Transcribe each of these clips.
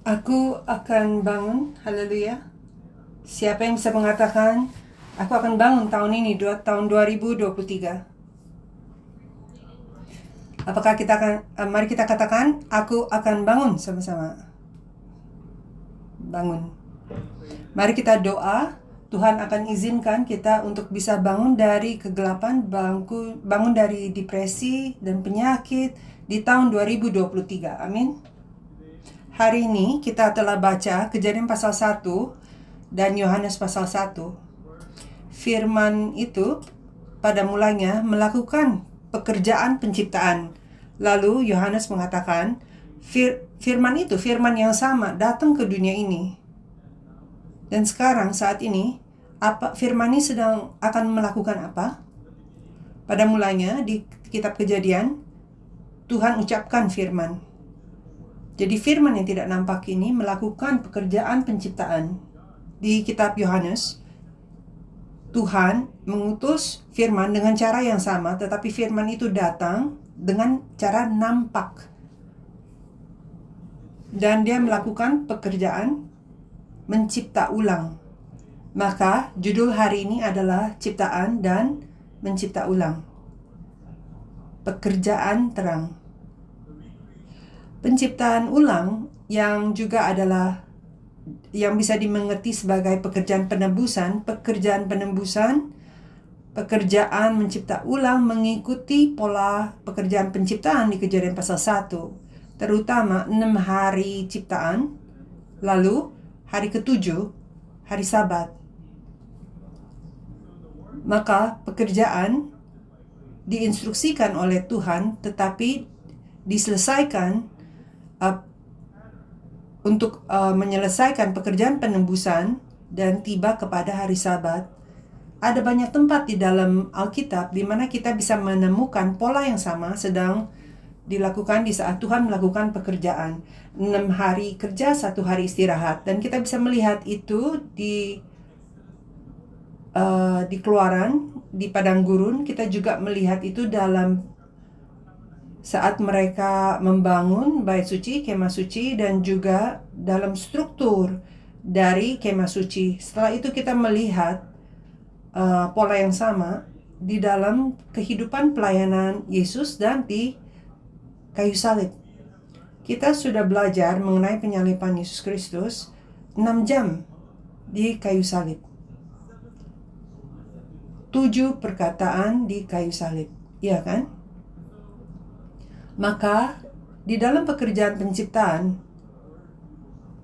Aku akan bangun, haleluya. Siapa yang bisa mengatakan, aku akan bangun tahun ini, tahun 2023? Apakah kita akan, mari kita katakan, aku akan bangun sama-sama. Bangun. Mari kita doa, Tuhan akan izinkan kita untuk bisa bangun dari kegelapan, bangun dari depresi dan penyakit di tahun 2023. Amin. Hari ini kita telah baca Kejadian pasal 1 dan Yohanes pasal 1. Firman itu pada mulanya melakukan pekerjaan penciptaan. Lalu Yohanes mengatakan, firman itu, firman yang sama datang ke dunia ini. Dan sekarang saat ini, firman ini sedang akan melakukan apa? Pada mulanya di kitab Kejadian, Tuhan ucapkan firman. Jadi firman yang tidak nampak ini melakukan pekerjaan penciptaan. Di kitab Yohanes, Tuhan mengutus firman dengan cara yang sama, tetapi firman itu datang dengan cara nampak. Dan dia melakukan pekerjaan mencipta ulang. Maka judul hari ini adalah ciptaan dan mencipta ulang. Pekerjaan terang. Penciptaan ulang yang juga adalah yang bisa dimengerti sebagai pekerjaan penebusan, pekerjaan mencipta ulang mengikuti pola pekerjaan penciptaan di Kejadian pasal 1, terutama 6 hari ciptaan, lalu hari ke-7, hari Sabat. Maka pekerjaan diinstruksikan oleh Tuhan, tetapi diselesaikan untuk menyelesaikan pekerjaan penebusan dan tiba kepada hari Sabat. Ada banyak tempat di dalam Alkitab di mana kita bisa menemukan pola yang sama sedang dilakukan di saat Tuhan melakukan pekerjaan. 6 hari kerja, 1 hari istirahat. Dan kita bisa melihat itu di Keluaran, di padang gurun. Kita juga melihat itu dalam saat mereka membangun bait suci, kemah suci, dan juga dalam struktur dari kemah suci. Setelah itu kita melihat pola yang sama di dalam kehidupan pelayanan Yesus dan di kayu salib. Kita sudah belajar mengenai penyaliban Yesus Kristus 6 jam di kayu salib. 7 perkataan di kayu salib, iya kan? Maka di dalam pekerjaan penciptaan,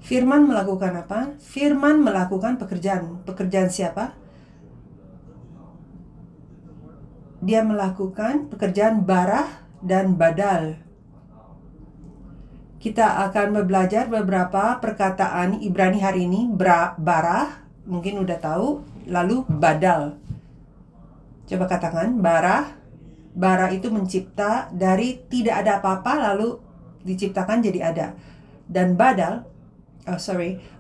firman melakukan apa? Firman melakukan pekerjaan. Pekerjaan siapa? Dia melakukan pekerjaan barah dan badal. Kita akan belajar beberapa perkataan Ibrani hari ini. Barah, mungkin udah tahu. Lalu badal. Coba katakan, barah. Bara itu mencipta dari tidak ada apa-apa lalu diciptakan jadi ada. Dan badal,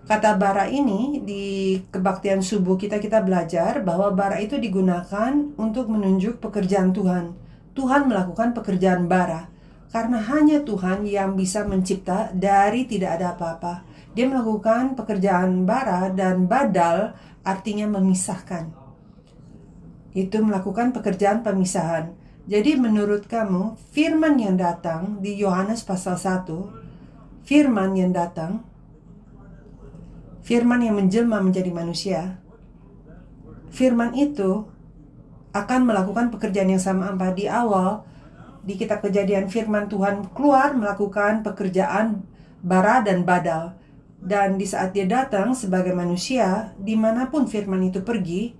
kata bara ini di kebaktian subuh kita belajar bahwa bara itu digunakan untuk menunjuk pekerjaan Tuhan. Tuhan melakukan pekerjaan bara karena hanya Tuhan yang bisa mencipta dari tidak ada apa-apa. Dia melakukan pekerjaan bara, dan badal artinya memisahkan. Itu melakukan pekerjaan pemisahan. Jadi menurut kamu, firman yang datang di Yohanes pasal 1, firman yang datang, firman yang menjelma menjadi manusia, firman itu akan melakukan pekerjaan yang sama apa? Di awal, di kitab Kejadian, firman Tuhan keluar melakukan pekerjaan bara dan badal. Dan di saat dia datang sebagai manusia, dimanapun firman itu pergi,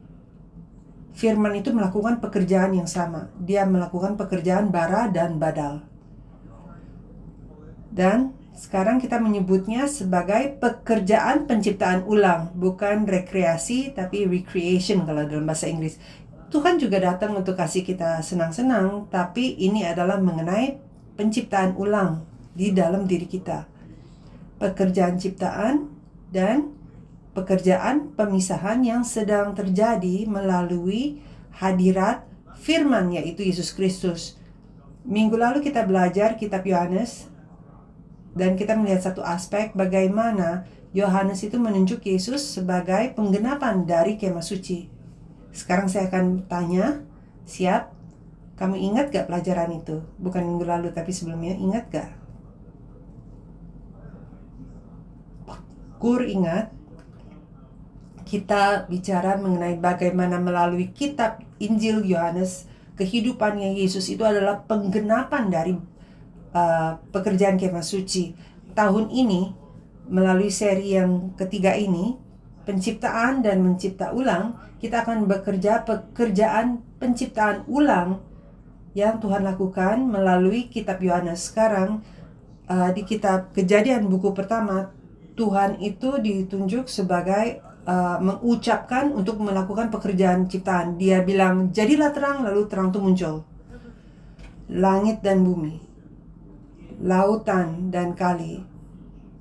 firman itu melakukan pekerjaan yang sama. Dia melakukan pekerjaan bara dan badal. Dan sekarang kita menyebutnya sebagai pekerjaan penciptaan ulang. Bukan rekreasi, tapi recreation kalau dalam bahasa Inggris. Tuhan juga datang untuk kasih kita senang-senang, tapi ini adalah mengenai penciptaan ulang di dalam diri kita. Pekerjaan ciptaan dan pekerjaan pemisahan yang sedang terjadi melalui hadirat firman, yaitu Yesus Kristus. Minggu lalu kita belajar kitab Yohanes Dan kita melihat satu aspek bagaimana Yohanes itu menunjuk Yesus sebagai penggenapan dari kemah suci. Sekarang saya akan tanya, siap? Kamu ingat gak pelajaran itu? Bukan minggu lalu, tapi sebelumnya, ingat gak? Kur ingat? Kita bicara mengenai bagaimana melalui kitab Injil Yohanes, kehidupannya Yesus itu adalah penggenapan dari pekerjaan kemah suci. Tahun ini, melalui seri yang ketiga ini, penciptaan dan mencipta ulang, kita akan bekerja pekerjaan penciptaan ulang yang Tuhan lakukan melalui kitab Yohanes. Sekarang di kitab Kejadian buku pertama, Tuhan itu ditunjuk sebagai mengucapkan untuk melakukan pekerjaan ciptaan. Dia bilang, jadilah terang, lalu terang itu muncul. Langit dan bumi, lautan dan kali,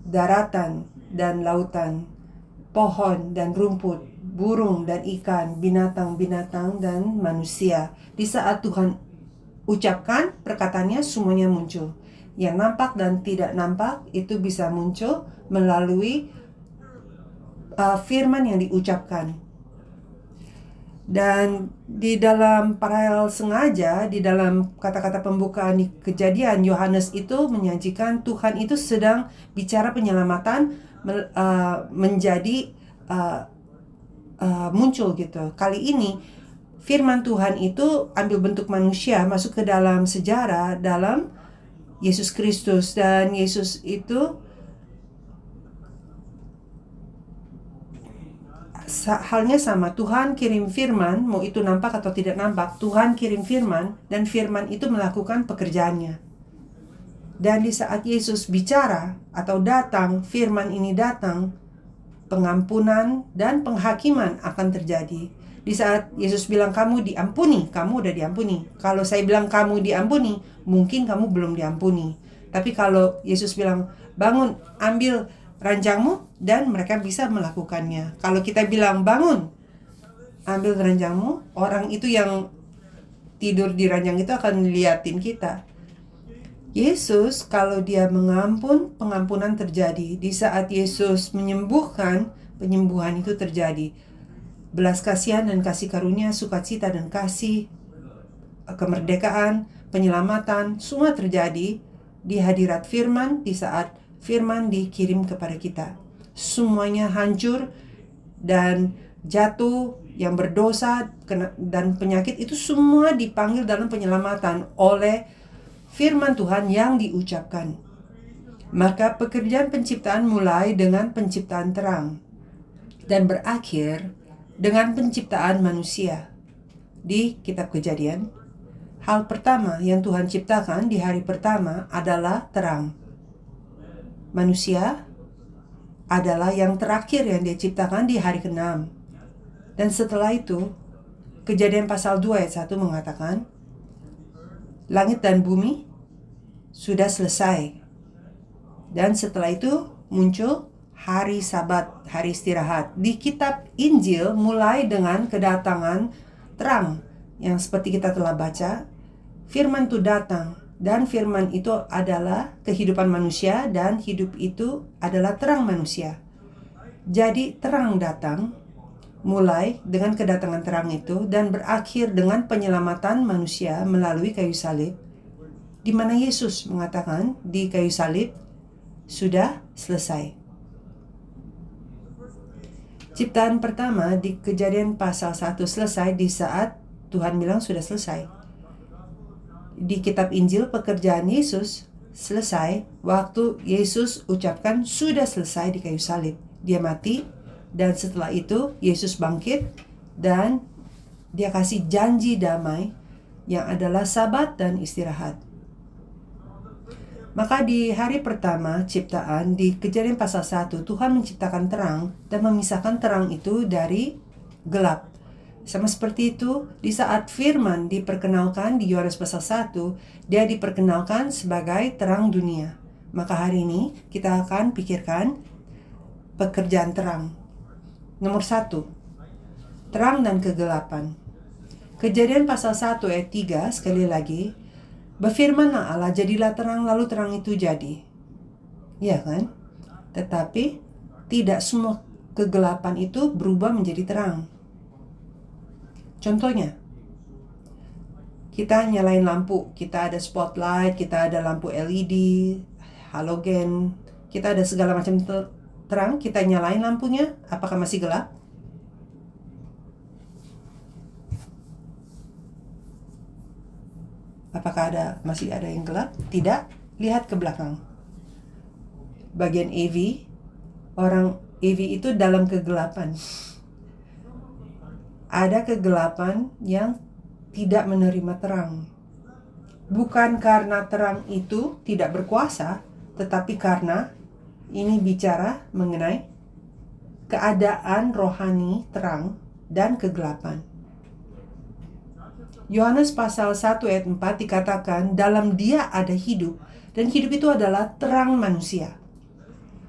daratan dan lautan, pohon dan rumput, burung dan ikan, binatang-binatang dan manusia. Di saat Tuhan ucapkan perkataannya, semuanya muncul. Yang nampak dan tidak nampak itu bisa muncul melalui firman yang diucapkan. Dan di dalam paralel sengaja, di dalam kata-kata pembukaan di Kejadian, Yohanes itu menyajikan Tuhan itu sedang bicara penyelamatan menjadi muncul gitu. Kali ini firman Tuhan itu ambil bentuk manusia, masuk ke dalam sejarah dalam Yesus Kristus. Dan Yesus itu halnya sama, Tuhan kirim firman, mau itu nampak atau tidak nampak, Tuhan kirim firman, dan firman itu melakukan pekerjaannya. Dan di saat Yesus bicara atau datang, firman ini datang, pengampunan dan penghakiman akan terjadi. Di saat Yesus bilang kamu diampuni, kamu udah diampuni. Kalau saya bilang kamu diampuni, mungkin kamu belum diampuni. Tapi kalau Yesus bilang bangun, ambil ranjangmu, dan mereka bisa melakukannya. Kalau kita bilang bangun, ambil ranjangmu, orang itu yang tidur di ranjang itu akan liatin kita. Yesus kalau dia mengampun, pengampunan terjadi. Di saat Yesus menyembuhkan, penyembuhan itu terjadi. Belas kasihan dan kasih karunia, sukacita dan kasih, kemerdekaan, penyelamatan, semua terjadi di hadirat firman. Di saat firman dikirim kepada kita, semuanya hancur dan jatuh, yang berdosa dan penyakit itu semua dipanggil dalam penyelamatan oleh firman Tuhan yang diucapkan. Maka pekerjaan penciptaan mulai dengan penciptaan terang dan berakhir dengan penciptaan manusia. Di kitab Kejadian, hal pertama yang Tuhan ciptakan di hari pertama adalah terang. Manusia adalah yang terakhir yang dia ciptakan di hari ke-6. Dan setelah itu, Kejadian pasal 2 ayat 1 mengatakan, langit dan bumi sudah selesai. Dan setelah itu muncul hari Sabat, hari istirahat. Di kitab Injil mulai dengan kedatangan terang, yang seperti kita telah baca, firman itu datang. Dan firman itu adalah kehidupan manusia, dan hidup itu adalah terang manusia. Jadi terang datang, mulai dengan kedatangan terang itu, dan berakhir dengan penyelamatan manusia melalui kayu salib, di mana Yesus mengatakan di kayu salib, sudah selesai. Ciptaan pertama di Kejadian pasal 1 selesai di saat Tuhan bilang sudah selesai. Di kitab Injil, pekerjaan Yesus selesai waktu Yesus ucapkan sudah selesai di kayu salib. Dia mati, dan setelah itu Yesus bangkit, dan dia kasih janji damai yang adalah Sabat dan istirahat. Maka di hari pertama ciptaan, di Kejadian pasal 1, Tuhan menciptakan terang dan memisahkan terang itu dari gelap. Sama seperti itu, di saat firman diperkenalkan di Yohanes pasal 1, dia diperkenalkan sebagai terang dunia. Maka hari ini kita akan pikirkan pekerjaan terang. Nomor 1, terang dan kegelapan. Kejadian pasal 1 ayat 3, sekali lagi, berfirmanlah Allah, jadilah terang, lalu terang itu jadi. ya kan? Tetapi tidak semua kegelapan itu berubah menjadi terang. Contohnya, kita nyalain lampu, kita ada spotlight, kita ada lampu LED, halogen, kita ada segala macam terang, kita nyalain lampunya, apakah masih gelap? Apakah masih ada yang gelap? Tidak. Lihat ke belakang. Bagian AV, orang AV itu dalam kegelapan. Ada kegelapan yang tidak menerima terang. Bukan karena terang itu tidak berkuasa, tetapi karena ini bicara mengenai keadaan rohani terang dan kegelapan. Yohanes pasal 1 ayat 4 dikatakan, dalam Dia ada hidup, dan hidup itu adalah terang manusia.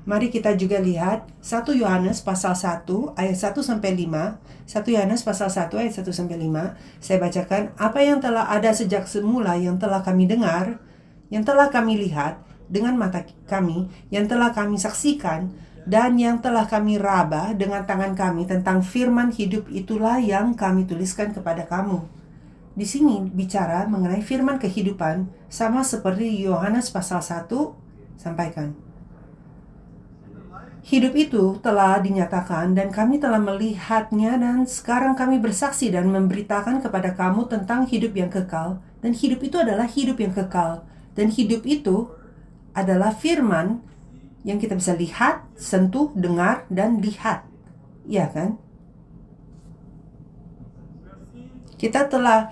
Mari kita juga lihat 1 Yohanes pasal 1 ayat 1 sampai 5. 1 Yohanes pasal 1 ayat 1 sampai 5. Saya bacakan, apa yang telah ada sejak semula, yang telah kami dengar, yang telah kami lihat dengan mata kami, yang telah kami saksikan, dan yang telah kami raba dengan tangan kami tentang firman hidup, itulah yang kami tuliskan kepada kamu. Di sini bicara mengenai firman kehidupan, sama seperti Yohanes pasal 1 sampaikan. Hidup itu telah dinyatakan dan kami telah melihatnya, dan sekarang kami bersaksi dan memberitakan kepada kamu tentang hidup yang kekal. Dan hidup itu adalah hidup yang kekal. Dan hidup itu adalah firman yang kita bisa lihat, sentuh, dengar, dan lihat. Iya kan? Kita telah,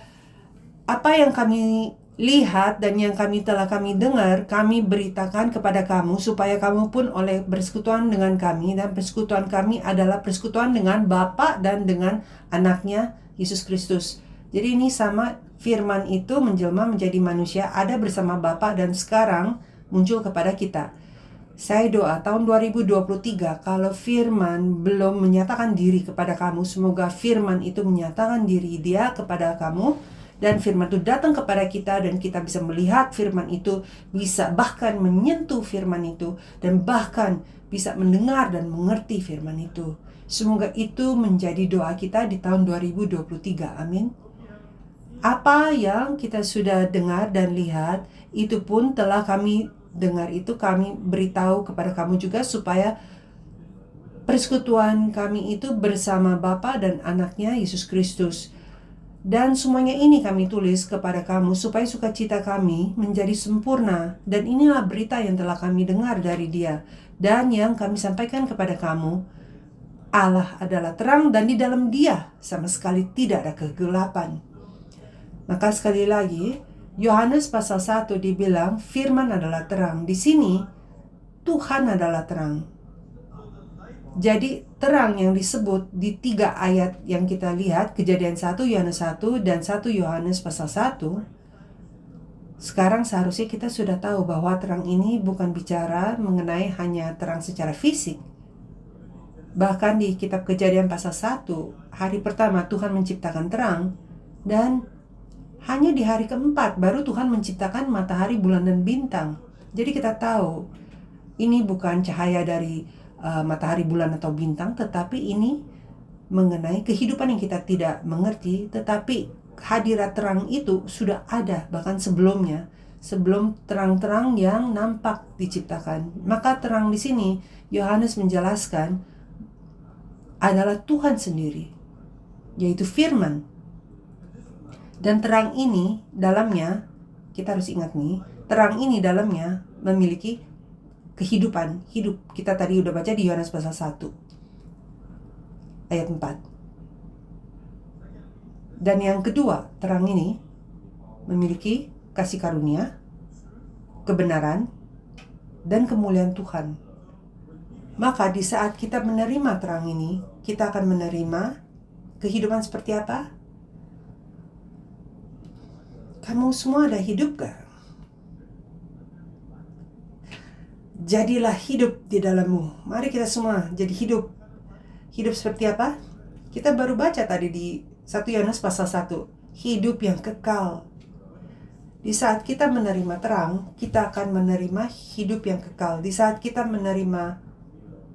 apa yang kami lihat dan yang telah kami dengar, kami beritakan kepada kamu, supaya kamu pun oleh bersekutuan dengan kami, dan persekutuan kami adalah persekutuan dengan Bapa dan dengan anaknya Yesus Kristus. Jadi ini sama, firman itu menjelma menjadi manusia, ada bersama Bapa, dan sekarang muncul kepada kita. Saya doa tahun 2023, kalau firman belum menyatakan diri kepada kamu, semoga firman itu menyatakan diri dia kepada kamu, dan firman itu datang kepada kita, dan kita bisa melihat firman itu, bisa bahkan menyentuh firman itu, dan bahkan bisa mendengar dan mengerti firman itu. Semoga itu menjadi doa kita di tahun 2023. Amin. Apa yang kita sudah dengar dan lihat, itu pun telah kami dengar, itu kami beritahu kepada kamu juga, supaya persekutuan kami itu bersama Bapa dan anaknya Yesus Kristus. Dan semuanya ini kami tulis kepada kamu, supaya sukacita kami menjadi sempurna. Dan inilah berita yang telah kami dengar dari Dia, dan yang kami sampaikan kepada kamu. Allah adalah terang, dan di dalam Dia sama sekali tidak ada kegelapan. Maka sekali lagi, Yohanes pasal 1 dibilang firman adalah terang. Di sini Tuhan adalah terang. Jadi terang yang disebut di 3 ayat yang kita lihat, Kejadian 1, Yohanes 1, dan 1 Yohanes pasal 1. Sekarang seharusnya kita sudah tahu bahwa terang ini bukan bicara mengenai hanya terang secara fisik. Bahkan di kitab Kejadian pasal 1, hari pertama Tuhan menciptakan terang, dan hanya di hari keempat baru Tuhan menciptakan matahari, bulan, dan bintang. Jadi kita tahu ini bukan cahaya dari matahari, bulan, atau bintang, tetapi ini mengenai kehidupan yang kita tidak mengerti. Tetapi hadirat terang itu sudah ada bahkan sebelumnya, sebelum terang-terang yang nampak diciptakan. Maka terang di sini Yohanes menjelaskan adalah Tuhan sendiri, yaitu firman. Dan terang ini dalamnya, kita harus ingat nih, terang ini dalamnya memiliki kehidupan, hidup. Kita tadi udah baca di Yohanes pasal 1 ayat 4. Dan yang kedua, terang ini memiliki kasih karunia, kebenaran, dan kemuliaan Tuhan. Maka di saat kita menerima terang ini, kita akan menerima kehidupan seperti apa? Kamu semua ada hidup gak? Jadilah hidup di dalammu. Mari kita semua jadi hidup. Hidup seperti apa? Kita baru baca tadi di 1 Yohanes pasal 1. Hidup yang kekal. Di saat kita menerima terang, kita akan menerima hidup yang kekal. Di saat kita menerima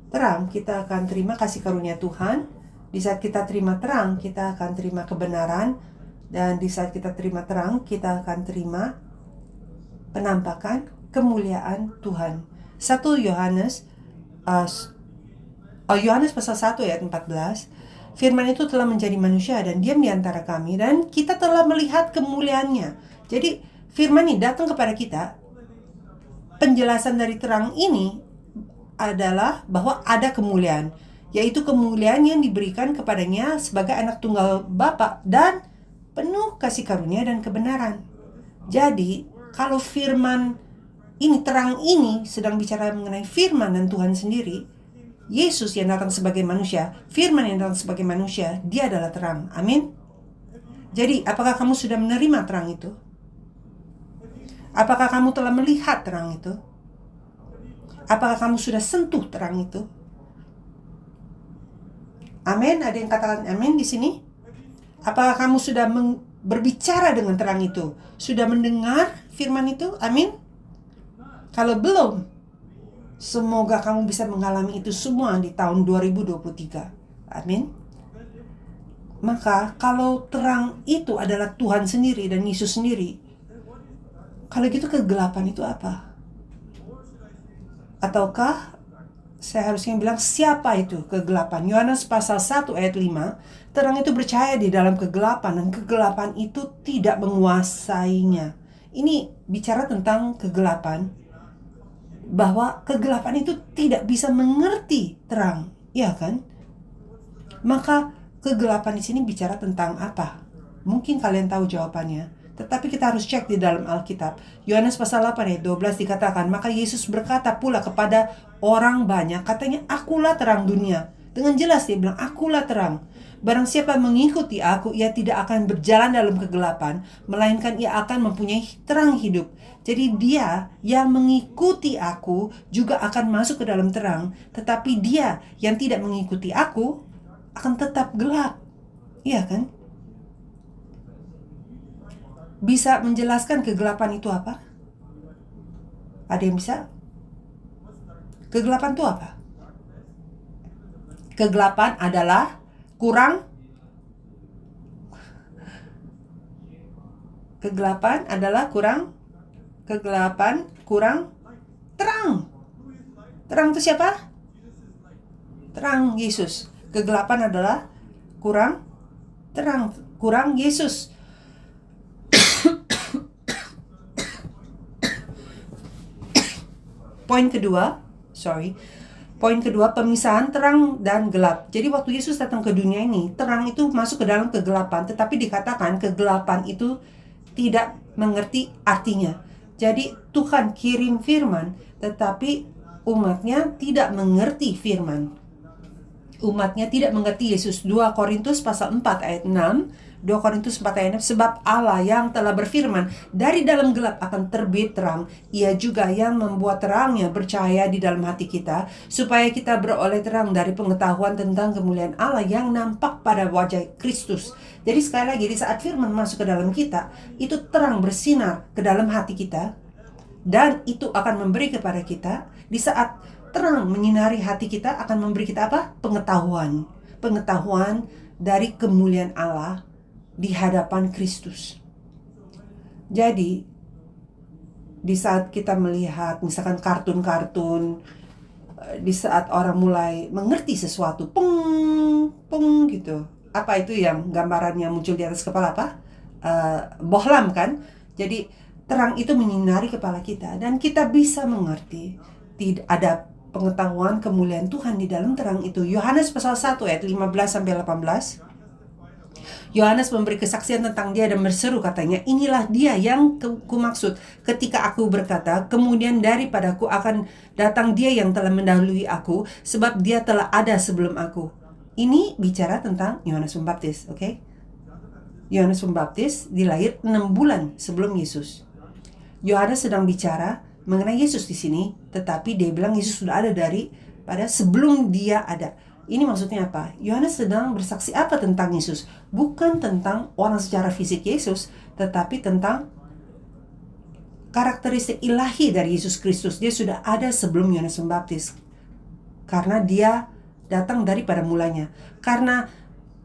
terang, kita akan terima kasih karunia Tuhan. Di saat kita terima terang, kita akan terima kebenaran. Dan di saat kita terima terang, kita akan terima penampakan kemuliaan Tuhan. 1 Yohanes Yohanes pasal 1 ayat 14, firman itu telah menjadi manusia dan diam di antara kami, dan kita telah melihat kemuliaannya. Jadi firman ini datang kepada kita. Penjelasan dari terang ini adalah bahwa ada kemuliaan, yaitu kemuliaan yang diberikan kepadanya sebagai anak tunggal Bapa dan penuh kasih karunia dan kebenaran. Jadi kalau firman ini, terang ini sedang bicara mengenai firman dan Tuhan sendiri, Yesus yang datang sebagai manusia, firman yang datang sebagai manusia, dia adalah terang. Amin. Jadi apakah kamu sudah menerima terang itu? Apakah kamu telah melihat terang itu? Apakah kamu sudah sentuh terang itu? Amin. Ada yang katakan amin di sini? Apakah kamu sudah berbicara dengan terang itu? Sudah mendengar firman itu? Amin. Kalau belum, semoga kamu bisa mengalami itu semua di tahun 2023. Amin. Maka kalau terang itu adalah Tuhan sendiri dan Yesus sendiri, kalau gitu kegelapan itu apa? Ataukah saya harusnya bilang siapa itu kegelapan? Yohanes pasal 1 ayat 5, terang itu bercahaya di dalam kegelapan dan kegelapan itu tidak menguasainya. Ini bicara tentang kegelapan, bahwa kegelapan itu tidak bisa mengerti terang, ya kan? Maka kegelapan di sini bicara tentang apa? Mungkin kalian tahu jawabannya, tetapi kita harus cek di dalam Alkitab. Yohanes pasal 8 ayat 12 dikatakan, maka Yesus berkata pula kepada orang banyak, katanya, akulah terang dunia. Dengan jelas dia bilang, akulah terang. Barang siapa mengikuti aku, ia tidak akan berjalan dalam kegelapan, melainkan ia akan mempunyai terang hidup. Jadi dia yang mengikuti aku juga akan masuk ke dalam terang, tetapi dia yang tidak mengikuti aku akan tetap gelap. Iya kan? Bisa menjelaskan kegelapan itu apa? Ada yang bisa? Kegelapan itu apa? Kegelapan adalah kurang terang. Terang itu siapa? Terang Yesus. Kegelapan adalah kurang terang, kurang Yesus. Poin kedua, pemisahan terang dan gelap. Jadi waktu Yesus datang ke dunia ini, terang itu masuk ke dalam kegelapan, tetapi dikatakan kegelapan itu tidak mengerti artinya. Jadi Tuhan kirim firman, tetapi umatnya tidak mengerti firman. Umatnya tidak mengerti Yesus. 2 Korintus pasal 4 ayat 6, 2 Korintus 4 ayat 6, sebab Allah yang telah berfirman, dari dalam gelap akan terbit terang, ia juga yang membuat terangnya bercahaya di dalam hati kita, supaya kita beroleh terang dari pengetahuan tentang kemuliaan Allah yang nampak pada wajah Kristus. Jadi sekali lagi, di saat firman masuk ke dalam kita, itu terang bersinar ke dalam hati kita, dan itu akan memberi kepada kita, di saat terang menyinari hati kita, akan memberi kita apa? Pengetahuan dari kemuliaan Allah di hadapan Kristus. Jadi di saat kita melihat misalkan kartun-kartun, di saat orang mulai mengerti sesuatu, peng gitu, apa itu yang gambarannya muncul di atas kepala, apa? Bohlam kan? Jadi terang itu menyinari kepala kita dan kita bisa mengerti. Tidak ada pengetahuan kemuliaan Tuhan di dalam terang itu. Yohanes pasal 1 ayat 15 sampai 18. Yohanes memberi kesaksian tentang dia dan berseru, katanya, inilah dia yang kumaksud ketika aku berkata, kemudian daripadaku akan datang dia yang telah mendahului aku, sebab dia telah ada sebelum aku. Ini bicara tentang Yohanes Pembaptis, oke? Yohanes Pembaptis dilahir 6 bulan sebelum Yesus. Yohanes sedang bicara mengenai Yesus di sini, tetapi dia bilang Yesus sudah ada pada sebelum dia ada. Ini maksudnya apa? Yohanes sedang bersaksi apa tentang Yesus? Bukan tentang orang secara fisik Yesus, tetapi tentang karakteristik ilahi dari Yesus Kristus. Dia sudah ada sebelum Yohanes Pembaptis. Karena dia datang daripada mulanya. Karena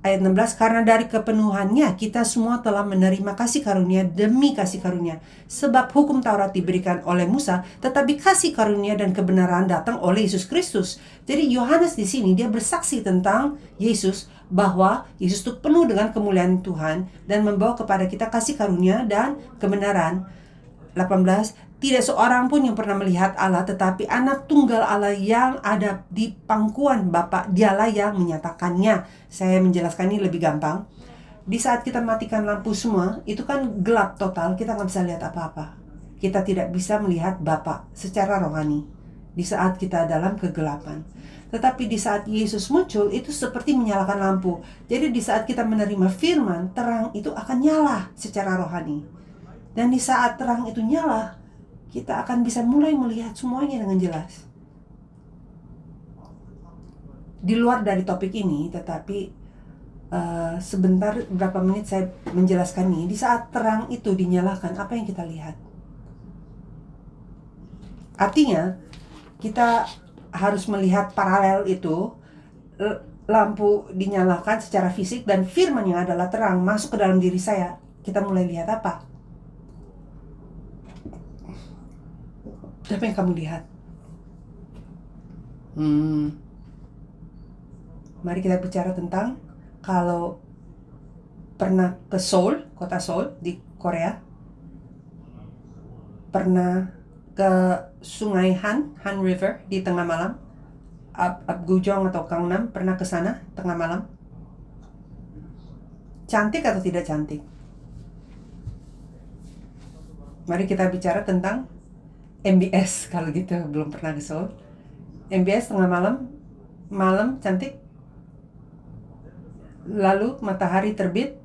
ayat 16, karena dari kepenuhannya kita semua telah menerima kasih karunia demi kasih karunia. Sebab hukum Taurat diberikan oleh Musa, tetapi kasih karunia dan kebenaran datang oleh Yesus Kristus. Jadi Yohanes di sini dia bersaksi tentang Yesus, bahwa Yesus itu penuh dengan kemuliaan Tuhan dan membawa kepada kita kasih karunia dan kebenaran. 18, tidak seorang pun yang pernah melihat Allah, tetapi anak tunggal Allah yang ada di pangkuan Bapa, dialah yang menyatakannya. Saya menjelaskan ini lebih gampang. Di saat kita matikan lampu semua, itu kan gelap total, kita nggak bisa lihat apa-apa. Kita tidak bisa melihat Bapa secara rohani di saat kita dalam kegelapan. Tetapi di saat Yesus muncul, itu seperti menyalakan lampu. Jadi di saat kita menerima firman, terang itu akan nyala secara rohani. Dan di saat terang itu nyala, kita akan bisa mulai melihat semuanya dengan jelas. Di luar dari topik ini, tetapi sebentar, beberapa menit saya menjelaskan ini. Di saat terang itu dinyalakan, apa yang kita lihat? Artinya, kita harus melihat paralel itu. Lampu dinyalakan secara fisik dan firman yang adalah terang masuk ke dalam diri saya. Kita mulai lihat apa? Apa yang kamu lihat? Mari kita bicara tentang kalau pernah ke Seoul, kota Seoul di Korea, pernah ke Sungai Han River di tengah malam, Apgujeong atau Gangnam, pernah ke sana tengah malam? Cantik atau tidak cantik? Mari kita bicara tentang MBS, kalau gitu belum pernah ke Seoul. MBS tengah malam cantik. Lalu matahari terbit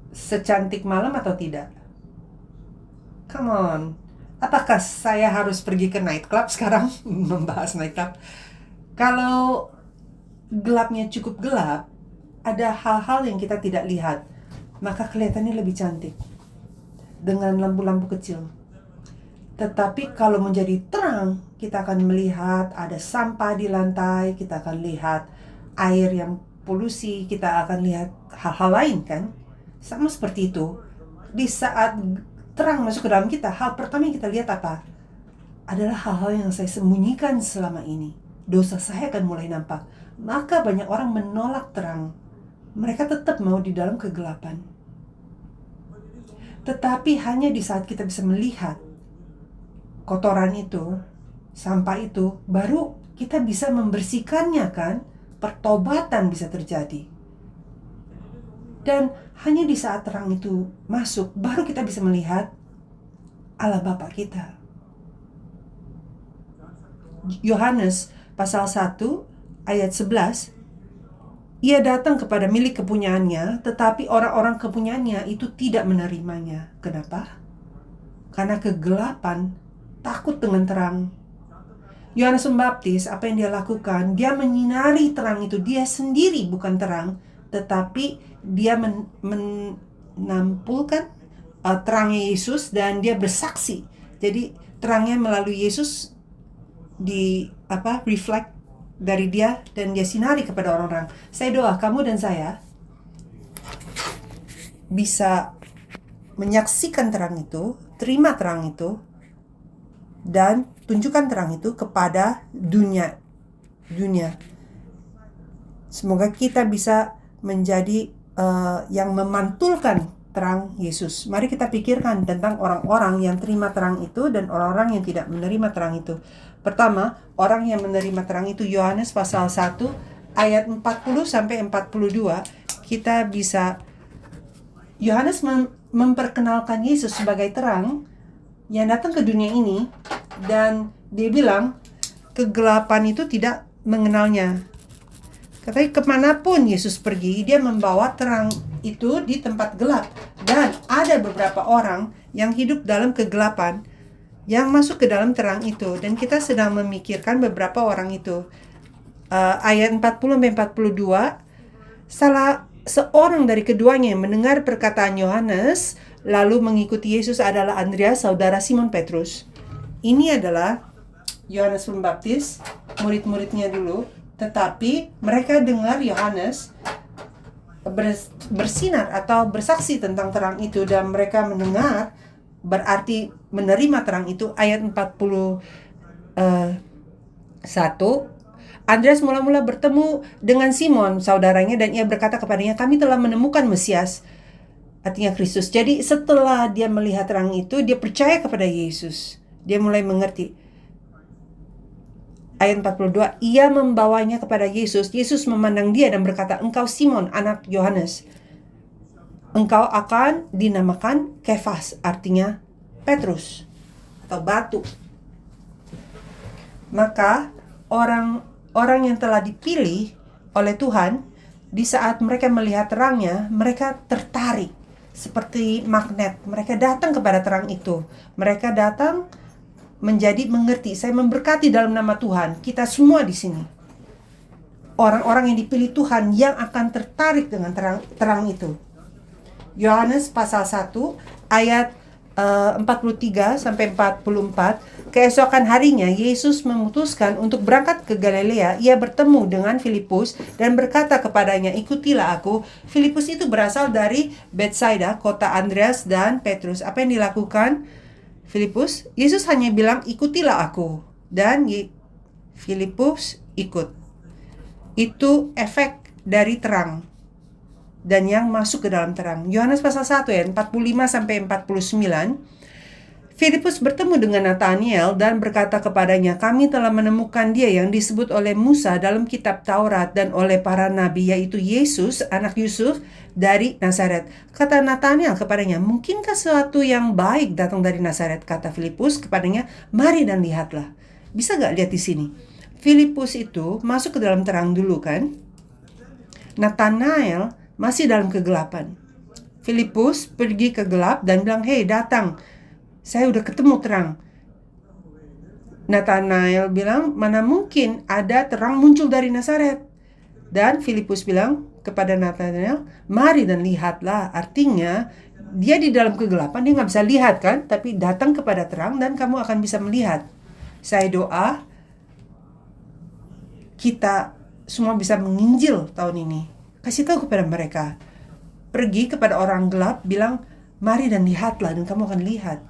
secantik malam atau tidak? Come on. Apakah saya harus pergi ke nightclub sekarang membahas nightclub? Kalau gelapnya cukup gelap, ada hal-hal yang kita tidak lihat, maka kelihatannya lebih cantik dengan lampu-lampu kecil. Tetapi kalau menjadi terang, kita akan melihat ada sampah di lantai, kita akan lihat air yang polusi, kita akan lihat hal-hal lain kan. Sama seperti itu. Di saat terang masuk ke dalam kita, hal pertama yang kita lihat apa? Adalah hal-hal yang saya sembunyikan selama ini. Dosa saya akan mulai nampak. Maka banyak orang menolak terang. Mereka tetap mau di dalam kegelapan. Tetapi hanya di saat kita bisa melihat kotoran itu, sampah itu, baru kita bisa membersihkannya kan, pertobatan bisa terjadi. Dan hanya di saat terang itu masuk, baru kita bisa melihat Allah Bapa kita. Yohanes pasal 1 ayat 11, ia datang kepada milik kepunyaannya, tetapi orang-orang kepunyaannya itu tidak menerimanya. Kenapa? Karena kegelapan takut dengan terang. Yohanes Pembaptis, apa yang dia lakukan? Dia menyinari terang itu. Dia sendiri bukan terang, tetapi dia menampulkan terangnya Yesus dan dia bersaksi. Jadi terangnya melalui Yesus reflect dari dia dan dia sinari kepada orang-orang. Saya doa kamu dan saya bisa menyaksikan terang itu, terima terang itu, dan tunjukkan terang itu kepada dunia. Semoga kita bisa menjadi yang memantulkan terang Yesus. Mari kita pikirkan tentang orang-orang yang terima terang itu dan orang-orang yang tidak menerima terang itu. Pertama, orang yang menerima terang itu Yohanes pasal 1 ayat 40 sampai 42. Kita bisa Yohanes memperkenalkan Yesus sebagai terang yang datang ke dunia ini, dan dia bilang kegelapan itu tidak mengenalnya. Katanya kemanapun Yesus pergi, dia membawa terang itu di tempat gelap. Dan ada beberapa orang yang hidup dalam kegelapan yang masuk ke dalam terang itu. Dan kita sedang memikirkan beberapa orang itu. Ayat 40-42, seorang dari keduanya yang mendengar perkataan Yohanes lalu mengikuti Yesus adalah Andreas, saudara Simon Petrus. Ini adalah Yohanes Pembaptis, murid-muridnya dulu, tetapi mereka dengar Yohanes bersinar atau bersaksi tentang terang itu, dan mereka mendengar, berarti menerima terang itu. Ayat 41, Andreas mula-mula bertemu dengan Simon saudaranya dan ia berkata kepadanya, kami telah menemukan Mesias, artinya Kristus. Jadi setelah dia melihat terang itu, dia percaya kepada Yesus. Dia mulai mengerti. Ayat 42, ia membawanya kepada Yesus. Yesus memandang dia dan berkata, engkau Simon, anak Yohanes. Engkau akan dinamakan Kefas, artinya Petrus atau batu. Maka orang yang telah dipilih oleh Tuhan, di saat mereka melihat terangnya, mereka tertarik seperti magnet. Mereka datang kepada terang itu. Mereka datang menjadi mengerti. Saya memberkati dalam nama Tuhan kita semua di sini, orang-orang yang dipilih Tuhan yang akan tertarik dengan terang itu. Yohanes pasal 1 ayat 43 sampai 44. Keesokan harinya Yesus memutuskan untuk berangkat ke Galilea. Ia bertemu dengan Filipus dan berkata kepadanya, ikutilah aku. Filipus itu berasal dari Betsaida, kota Andreas dan Petrus. Apa yang dilakukan Filipus? Yesus hanya bilang, ikutilah aku, dan Filipus ikut. Itu efek dari terang dan yang masuk ke dalam terang. Yohanes pasal 1 ayat 45 sampai 49. Filipus bertemu dengan Nathanael dan berkata kepadanya, kami telah menemukan dia yang disebut oleh Musa dalam kitab Taurat dan oleh para nabi, yaitu Yesus, anak Yusuf dari Nazaret. Kata Nathanael kepadanya, mungkinkah sesuatu yang baik datang dari Nazaret? Kata Filipus kepadanya, mari dan lihatlah. Bisa gak lihat di sini? Filipus itu masuk ke dalam terang dulu kan? Nathanael masih dalam kegelapan. Filipus pergi ke gelap dan bilang, hei datang, saya udah ketemu terang. Nathanael bilang, mana mungkin ada terang muncul dari Nazaret. Dan Filipus bilang kepada Nathanael, mari dan lihatlah. Artinya dia di dalam kegelapan, dia gak bisa lihat kan, tapi datang kepada terang dan kamu akan bisa melihat. Saya doa kita semua bisa menginjil tahun ini. Kasih tahu kepada mereka, pergi kepada orang gelap, bilang mari dan lihatlah, dan kamu akan lihat.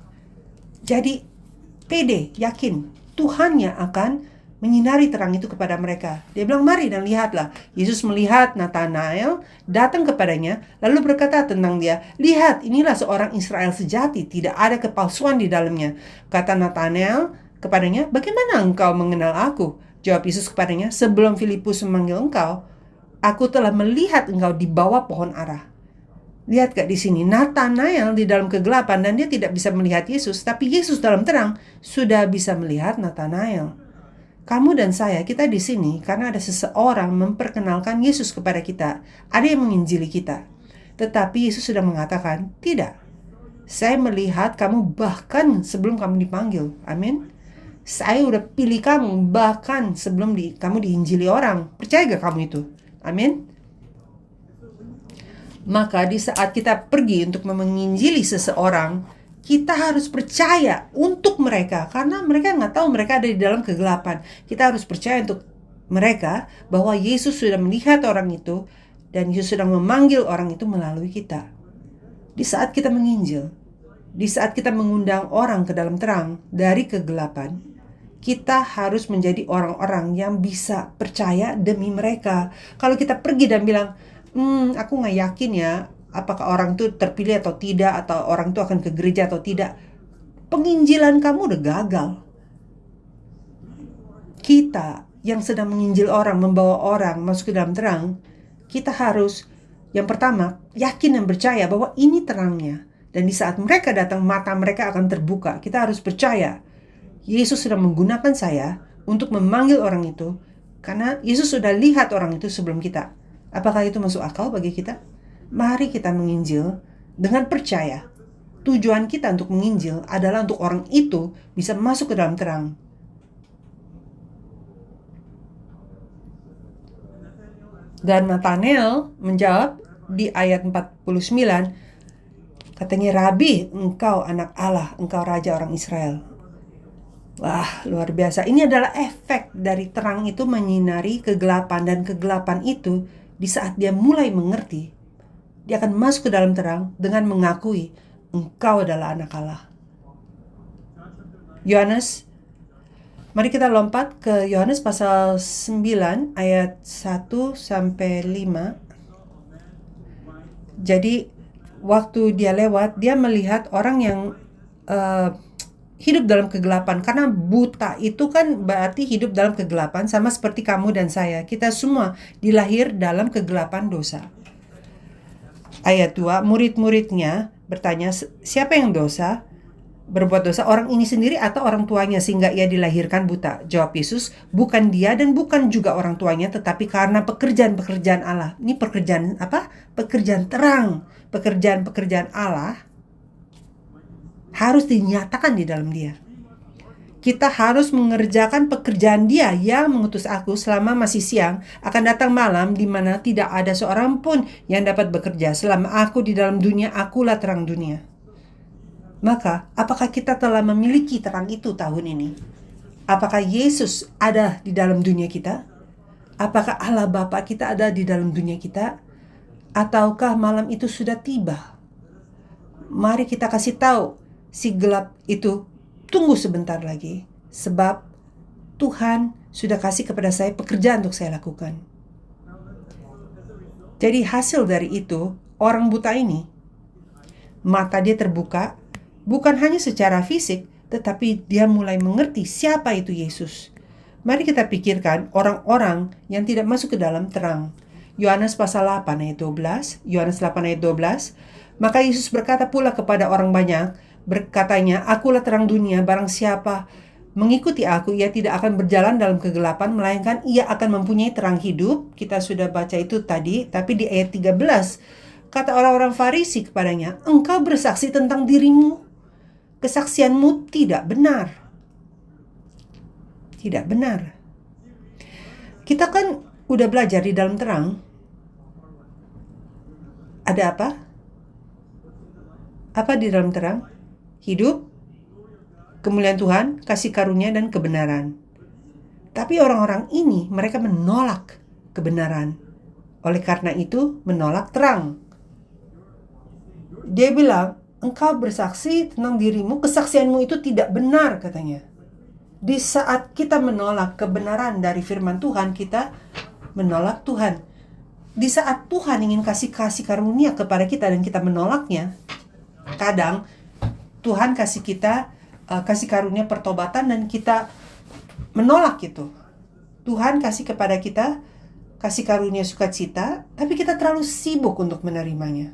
Jadi pede, yakin Tuhan yang akan menyinari terang itu kepada mereka. Dia bilang mari dan lihatlah. Yesus melihat Nathanael datang kepadanya, lalu berkata tentang dia, lihat, inilah seorang Israel sejati, tidak ada kepalsuan di dalamnya. Kata Nathanael kepadanya, bagaimana engkau mengenal aku? Jawab Yesus kepadanya, sebelum Filipus memanggil engkau, aku telah melihat engkau di bawah pohon ara. Lihat gak di sini, Nathanael di dalam kegelapan dan dia tidak bisa melihat Yesus, tapi Yesus dalam terang sudah bisa melihat Nathanael. Kamu dan saya, kita di sini karena ada seseorang memperkenalkan Yesus kepada kita. Ada yang menginjili kita. Tetapi Yesus sudah mengatakan, tidak. Saya melihat kamu bahkan sebelum kamu dipanggil. Amin. Saya udah pilih kamu bahkan sebelum kamu diinjili orang. Percaya gak kamu itu? Amin. Maka di saat kita pergi untuk menginjili seseorang, kita harus percaya untuk mereka, karena mereka nggak tahu mereka ada di dalam kegelapan. Kita harus percaya untuk mereka bahwa Yesus sudah melihat orang itu dan Yesus sudah memanggil orang itu melalui kita. Di saat kita menginjil, di saat kita mengundang orang ke dalam terang dari kegelapan, kita harus menjadi orang-orang yang bisa percaya demi mereka. Kalau kita pergi dan bilang, aku gak yakin ya apakah orang itu terpilih atau tidak, atau orang itu akan ke gereja atau tidak, penginjilan kamu udah gagal. Kita yang sedang menginjil orang, membawa orang masuk ke dalam terang, kita harus yang pertama yakin dan percaya bahwa ini terangnya. Dan di saat mereka datang, mata mereka akan terbuka. Kita harus percaya Yesus sudah menggunakan saya untuk memanggil orang itu, karena Yesus sudah lihat orang itu sebelum kita. Apakah itu masuk akal bagi kita? Mari kita menginjil dengan percaya. Tujuan kita untuk menginjil adalah untuk orang itu bisa masuk ke dalam terang. Dan Nathanael menjawab, di ayat 49, katanya, "Rabi, engkau anak Allah, engkau raja orang Israel." Wah, luar biasa. Ini adalah efek dari terang itu menyinari kegelapan, dan kegelapan itu di saat dia mulai mengerti, dia akan masuk ke dalam terang dengan mengakui, engkau adalah anak Allah. Yohanes, mari kita lompat ke Yohanes pasal 9 ayat 1 sampai 5. Jadi waktu dia lewat, dia melihat orang yang hidup dalam kegelapan. Karena buta itu kan berarti hidup dalam kegelapan, sama seperti kamu dan saya. Kita semua dilahir dalam kegelapan dosa. Ayat 2, murid-muridnya bertanya, siapa yang berbuat dosa, orang ini sendiri atau orang tuanya, sehingga ia dilahirkan buta? Jawab Yesus, bukan dia dan bukan juga orang tuanya, tetapi karena pekerjaan-pekerjaan Allah. Ini pekerjaan apa? Pekerjaan terang. Pekerjaan-pekerjaan Allah harus dinyatakan di dalam dia. Kita harus mengerjakan pekerjaan dia yang mengutus aku. Selama masih siang, akan datang malam di mana tidak ada seorang pun yang dapat bekerja. Selama aku di dalam dunia, akulah terang dunia. Maka, apakah kita telah memiliki terang itu tahun ini? Apakah Yesus ada di dalam dunia kita? Apakah Allah Bapa kita ada di dalam dunia kita? Ataukah malam itu sudah tiba? Mari kita kasih tahu si gelap itu, tunggu sebentar lagi, sebab Tuhan sudah kasih kepada saya pekerjaan untuk saya lakukan. Jadi hasil dari itu, orang buta ini, mata dia terbuka, bukan hanya secara fisik, tetapi dia mulai mengerti siapa itu Yesus. Mari kita pikirkan orang-orang yang tidak masuk ke dalam terang. Yohanes pasal 8 ayat 12, Yohanes 8 ayat 12, maka Yesus berkata pula kepada orang banyak, berkatanya, akulah terang dunia, barang siapa mengikuti aku, ia tidak akan berjalan dalam kegelapan, melainkan ia akan mempunyai terang hidup. Kita sudah baca itu tadi, tapi di ayat 13, kata orang-orang Farisi kepadanya, engkau bersaksi tentang dirimu, kesaksianmu tidak benar. Tidak benar. Kita kan udah belajar di dalam terang. Ada apa? Apa di dalam terang? Hidup, kemuliaan Tuhan, kasih karunia, dan kebenaran. Tapi orang-orang ini, mereka menolak kebenaran. Oleh karena itu, menolak terang. Dia bilang, engkau bersaksi tentang dirimu, kesaksianmu itu tidak benar, katanya. Di saat kita menolak kebenaran dari firman Tuhan, kita menolak Tuhan. Di saat Tuhan ingin kasih karunia kepada kita dan kita menolaknya, kadang Tuhan kasih kita kasih karunia pertobatan dan kita menolak itu. Tuhan kasih kepada kita kasih karunia sukacita, tapi kita terlalu sibuk untuk menerimanya.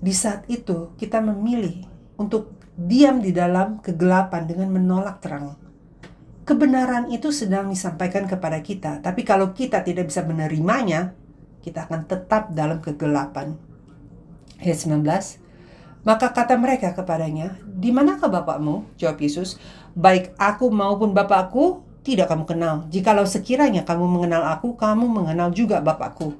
Di saat itu kita memilih untuk diam di dalam kegelapan dengan menolak terang. Kebenaran itu sedang disampaikan kepada kita, tapi kalau kita tidak bisa menerimanya, kita akan tetap dalam kegelapan. Ayat 19, maka kata mereka kepadanya, di manakah Bapakmu? Jawab Yesus, baik aku maupun Bapakku tidak kamu kenal. Jikalau sekiranya kamu mengenal aku, kamu mengenal juga Bapakku.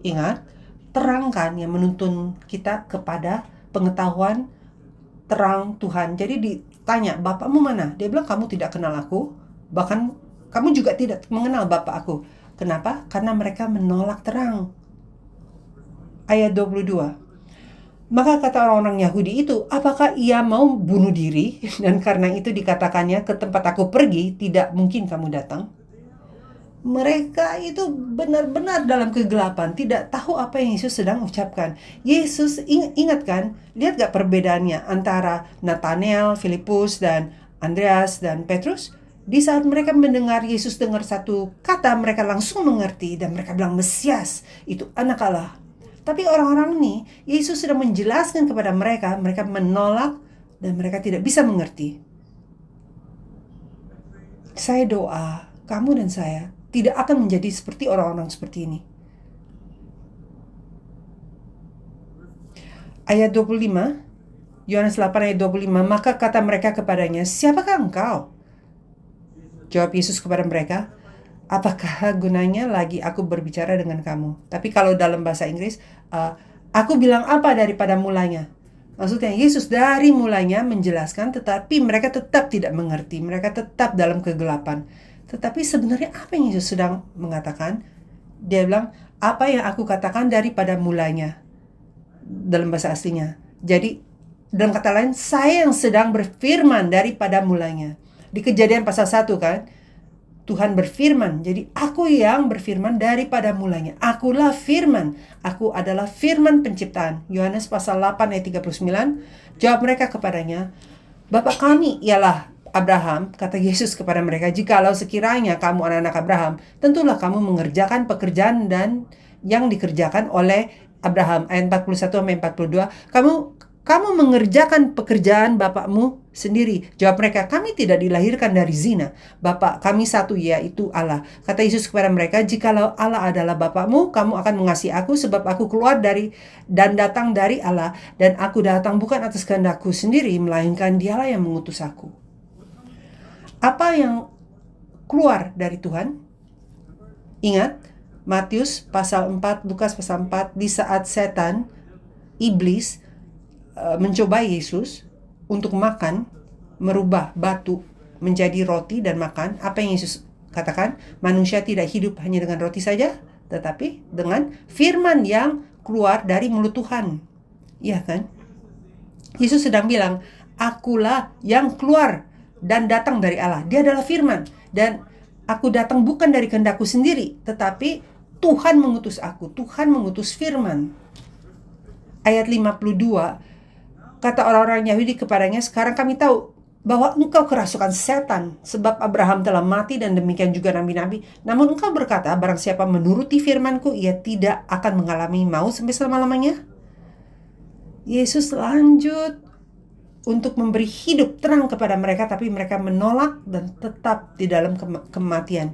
Ingat, terang kan yang menuntun kita kepada pengetahuan terang Tuhan. Jadi ditanya, Bapakmu mana? Dia bilang, kamu tidak kenal aku, bahkan kamu juga tidak mengenal Bapak aku. Kenapa? Karena mereka menolak terang. Ayat 22, maka kata orang-orang Yahudi itu, apakah ia mau bunuh diri? Dan karena itu dikatakannya, ke tempat aku pergi, tidak mungkin kamu datang. Mereka itu benar-benar dalam kegelapan, tidak tahu apa yang Yesus sedang ucapkan. Yesus, ingat kan, lihat gak perbedaannya antara Nathanael, Filipus, dan Andreas, dan Petrus? Di saat mereka mendengar Yesus dengar satu kata, mereka langsung mengerti, dan mereka bilang, Mesias, itu anak Allah. Tapi orang-orang ini, Yesus sudah menjelaskan kepada mereka, mereka menolak, dan mereka tidak bisa mengerti. Saya doa, kamu dan saya tidak akan menjadi seperti orang-orang seperti ini. Ayat 25, Yohanes 8 ayat 25, maka kata mereka kepadanya, siapakah engkau? Jawab Yesus kepada mereka, apakah gunanya lagi aku berbicara dengan kamu? Tapi kalau dalam bahasa Inggris, aku bilang apa daripada mulanya? Maksudnya Yesus dari mulanya menjelaskan, tetapi mereka tetap tidak mengerti. Mereka tetap dalam kegelapan. Tetapi sebenarnya apa yang Yesus sedang mengatakan? Dia bilang, apa yang aku katakan daripada mulanya. Dalam bahasa aslinya. Jadi, dalam kata lain, saya yang sedang berfirman daripada mulanya. Di Kejadian pasal 1 kan, Tuhan berfirman. Jadi aku yang berfirman daripada mulanya. Akulah firman. Aku adalah firman penciptaan. Yohanes pasal 8 ayat 39. Jawab mereka kepadanya, Bapa kami ialah Abraham. Kata Yesus kepada mereka, jikalau sekiranya kamu anak-anak Abraham, tentulah kamu mengerjakan pekerjaan dan yang dikerjakan oleh Abraham. Ayat 41 sampai 42. Kamu mengerjakan pekerjaan bapakmu sendiri. Jawab mereka, kami tidak dilahirkan dari zina. Bapa kami satu, yaitu Allah. Kata Yesus kepada mereka, jikalau Allah adalah bapakmu, kamu akan mengasihi aku, sebab aku keluar dari dan datang dari Allah. Dan aku datang bukan atas kehendakku sendiri, melainkan Dialah yang mengutus aku. Apa yang keluar dari Tuhan? Ingat, Matius pasal 4, Lukas pasal 4, di saat setan, iblis, mencoba Yesus untuk makan, merubah batu menjadi roti dan makan. Apa yang Yesus katakan? Manusia tidak hidup hanya dengan roti saja, tetapi dengan firman yang keluar dari mulut Tuhan. Iya kan? Yesus sedang bilang, akulah yang keluar dan datang dari Allah. Dia adalah firman. Dan aku datang bukan dari kehendakku sendiri, tetapi Tuhan mengutus aku. Tuhan mengutus firman. Ayat 52, kata orang-orang Yahudi kepadanya, sekarang kami tahu bahwa engkau kerasukan setan, sebab Abraham telah mati dan demikian juga nabi-nabi. Namun engkau berkata, barang siapa menuruti firmanku, ia tidak akan mengalami maut sampai selama-lamanya. Yesus lanjut untuk memberi hidup terang kepada mereka, tapi mereka menolak dan tetap di dalam kematian.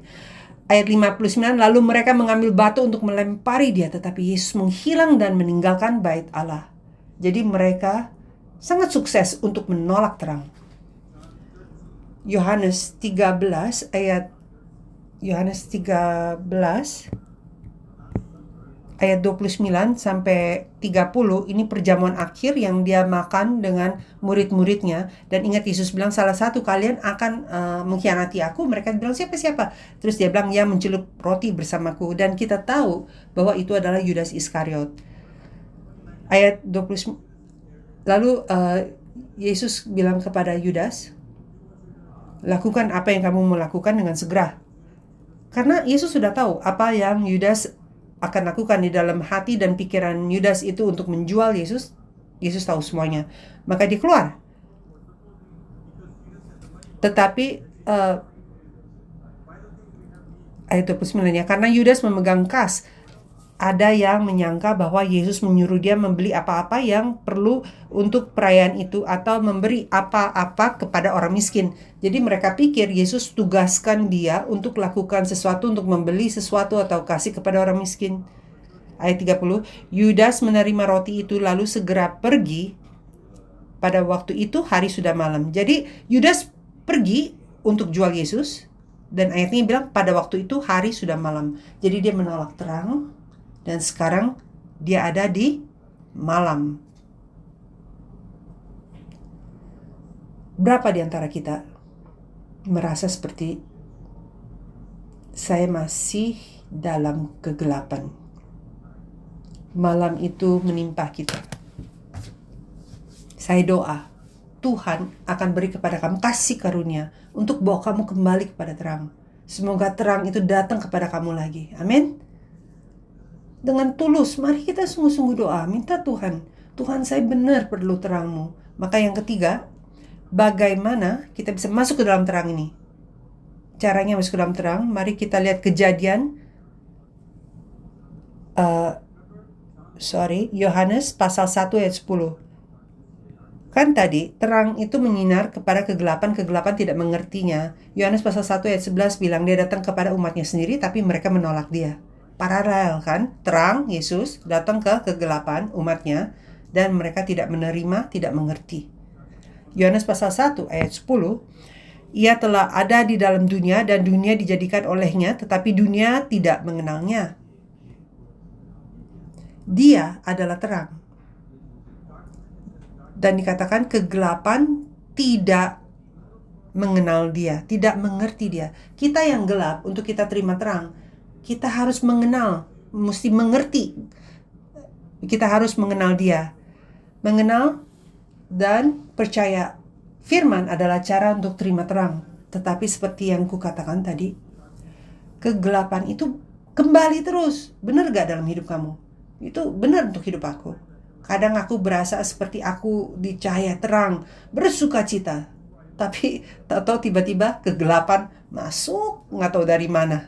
Ayat 59, lalu mereka mengambil batu untuk melempari dia, tetapi Yesus menghilang dan meninggalkan bait Allah. Jadi mereka sangat sukses untuk menolak terang. Yohanes 13 ayat 29 sampai 30, ini perjamuan akhir yang dia makan dengan murid-muridnya. Dan ingat, Yesus bilang, salah satu kalian akan mengkhianati aku. Mereka bilang, siapa? Terus dia bilang, yang mencelup roti bersamaku. Dan kita tahu bahwa itu adalah Yudas Iskariot. Ayat 20, lalu Yesus bilang kepada Yudas, lakukan apa yang kamu mau lakukan dengan segera. Karena Yesus sudah tahu apa yang Yudas akan lakukan di dalam hati dan pikiran Yudas itu untuk menjual Yesus. Yesus tahu semuanya. Maka dia keluar. Tetapi ayat 29 ya, karena Yudas memegang kas, ada yang menyangka bahwa Yesus menyuruh dia membeli apa-apa yang perlu untuk perayaan itu atau memberi apa-apa kepada orang miskin. Jadi mereka pikir Yesus tugaskan dia untuk lakukan sesuatu, untuk membeli sesuatu atau kasih kepada orang miskin. Ayat 30, Yudas menerima roti itu lalu segera pergi. Pada waktu itu hari sudah malam. Jadi Yudas pergi untuk jual Yesus. Dan ayatnya bilang pada waktu itu hari sudah malam. Jadi dia menolak terang. Dan sekarang dia ada di malam. Berapa di antara kita merasa seperti saya masih dalam kegelapan? Malam itu menimpa kita. Saya doa, Tuhan akan beri kepada kamu kasih karunia untuk bawa kamu kembali kepada terang. Semoga terang itu datang kepada kamu lagi. Amin. Dengan tulus, mari kita sungguh-sungguh doa, minta Tuhan, saya benar perlu terang-Mu. Maka yang ketiga, bagaimana kita bisa masuk ke dalam terang ini? Caranya masuk ke dalam terang, mari kita lihat Kejadian, Yohanes pasal 1 ayat 10. Kan tadi, terang itu menyinar kepada kegelapan tidak mengertinya. Yohanes pasal 1 ayat 11 bilang dia datang kepada umatnya sendiri, tapi mereka menolak dia. Paralel kan, terang Yesus datang ke kegelapan umatnya dan mereka tidak menerima, tidak mengerti. Yohanes pasal 1 ayat 10, Ia telah ada di dalam dunia dan dunia dijadikan olehnya, tetapi dunia tidak mengenalnya. Dia adalah terang. Dan dikatakan kegelapan tidak mengenal dia, tidak mengerti dia. Kita yang gelap, untuk kita terima terang, kita harus mengenal, mesti mengerti. Kita harus mengenal dia. Mengenal dan percaya. Firman adalah cara untuk terima terang. Tetapi seperti yang kukatakan tadi, kegelapan itu kembali terus. Benar gak dalam hidup kamu? Itu benar untuk hidup aku. Kadang aku berasa seperti aku di cahaya terang, bersuka cita. Tapi tahu tiba-tiba kegelapan masuk, nggak tahu dari mana.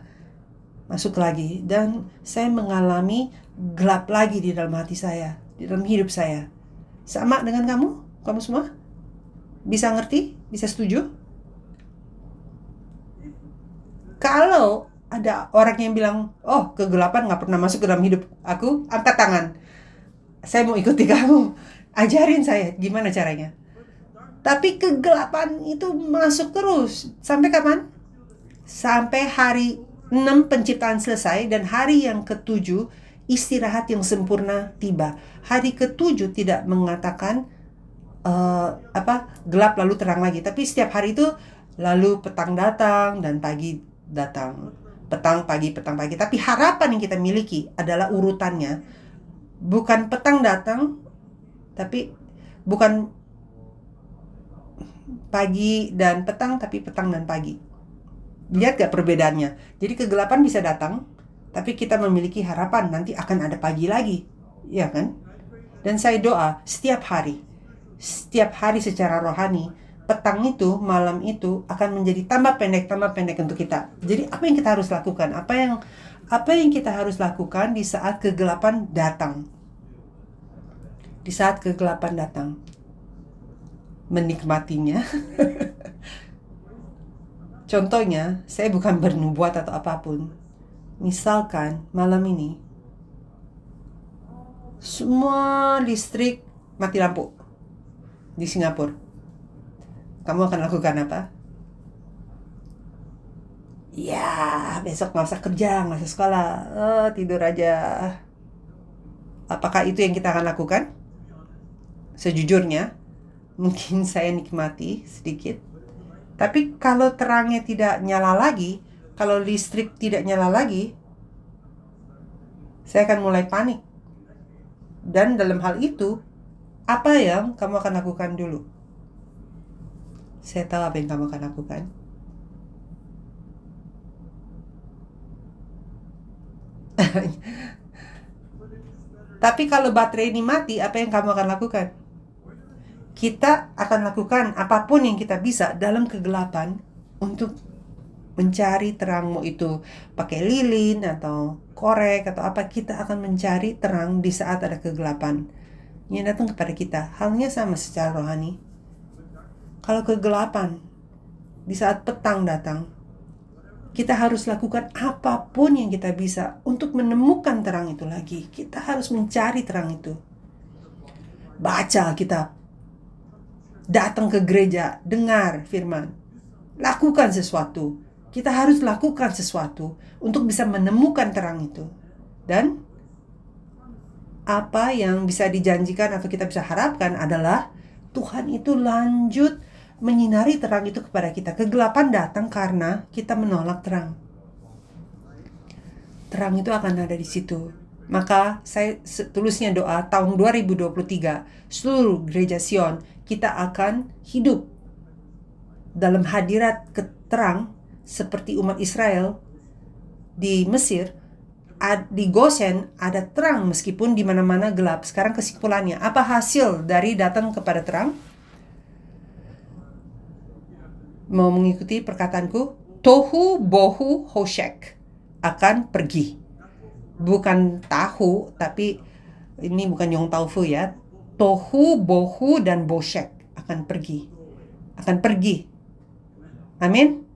Masuk lagi. Dan saya mengalami gelap lagi di dalam hati saya, di dalam hidup saya. Sama dengan kamu semua? Bisa ngerti? Bisa setuju? Kalau ada orang yang bilang, oh kegelapan gak pernah masuk ke dalam hidup aku, angkat tangan. Saya mau ikuti kamu. Ajarin saya gimana caranya. Tapi kegelapan itu masuk terus. Sampai kapan? Sampai hari 6 penciptaan selesai dan hari yang ke-7 istirahat yang sempurna tiba. Hari ke-7 tidak mengatakan gelap lalu terang lagi, tapi setiap hari itu lalu petang datang dan pagi datang, petang pagi. Tapi harapan yang kita miliki adalah urutannya, bukan petang datang, tapi bukan pagi dan petang, tapi petang dan pagi. Lihat gak perbedaannya? Jadi kegelapan bisa datang, tapi kita memiliki harapan nanti akan ada pagi lagi, ya kan? Dan saya doa setiap hari secara rohani, petang itu, malam itu akan menjadi tambah pendek untuk kita. Jadi apa yang kita harus lakukan? Apa yang kita harus lakukan di saat kegelapan datang? Di saat kegelapan datang, menikmatinya. Contohnya, saya bukan bernubuat atau apapun. Misalkan malam ini semua listrik mati lampu di Singapura, kamu akan lakukan apa? Ya, besok nggak usah kerja, nggak usah sekolah, tidur aja. Apakah itu yang kita akan lakukan? Sejujurnya, mungkin saya nikmati sedikit. Tapi kalau terangnya tidak nyala lagi, kalau listrik tidak nyala lagi, saya akan mulai panik. Dan dalam hal itu, apa yang kamu akan lakukan dulu? Saya tahu apa yang kamu akan lakukan. Tapi kalau baterai ini mati, apa yang kamu akan lakukan? Kita akan lakukan apapun yang kita bisa dalam kegelapan untuk mencari terang, mau itu pakai lilin atau korek atau apa, kita akan mencari terang di saat ada kegelapan yang datang kepada kita. Halnya sama secara rohani. Kalau kegelapan di saat petang datang, kita harus lakukan apapun yang kita bisa untuk menemukan terang itu lagi. Kita harus mencari terang itu. Baca Alkitab, datang ke gereja, dengar firman, lakukan sesuatu. Kita harus lakukan sesuatu untuk bisa menemukan terang itu. Dan apa yang bisa dijanjikan atau kita bisa harapkan adalah Tuhan itu lanjut menyinari terang itu kepada kita. Kegelapan datang karena kita menolak terang. Terang itu akan ada di situ. Maka saya tulisnya doa tahun 2023, seluruh gereja Sion, kita akan hidup dalam hadirat terang seperti umat Israel di Mesir. Di Goshen ada terang meskipun di mana-mana gelap. Sekarang kesimpulannya, apa hasil dari datang kepada terang? Mau mengikuti perkataanku? Tohu bohu hoshek, akan pergi. Bukan tahu, tapi ini bukan yong taufu ya. Tohu bohu dan boshek akan pergi. Akan pergi. Amin.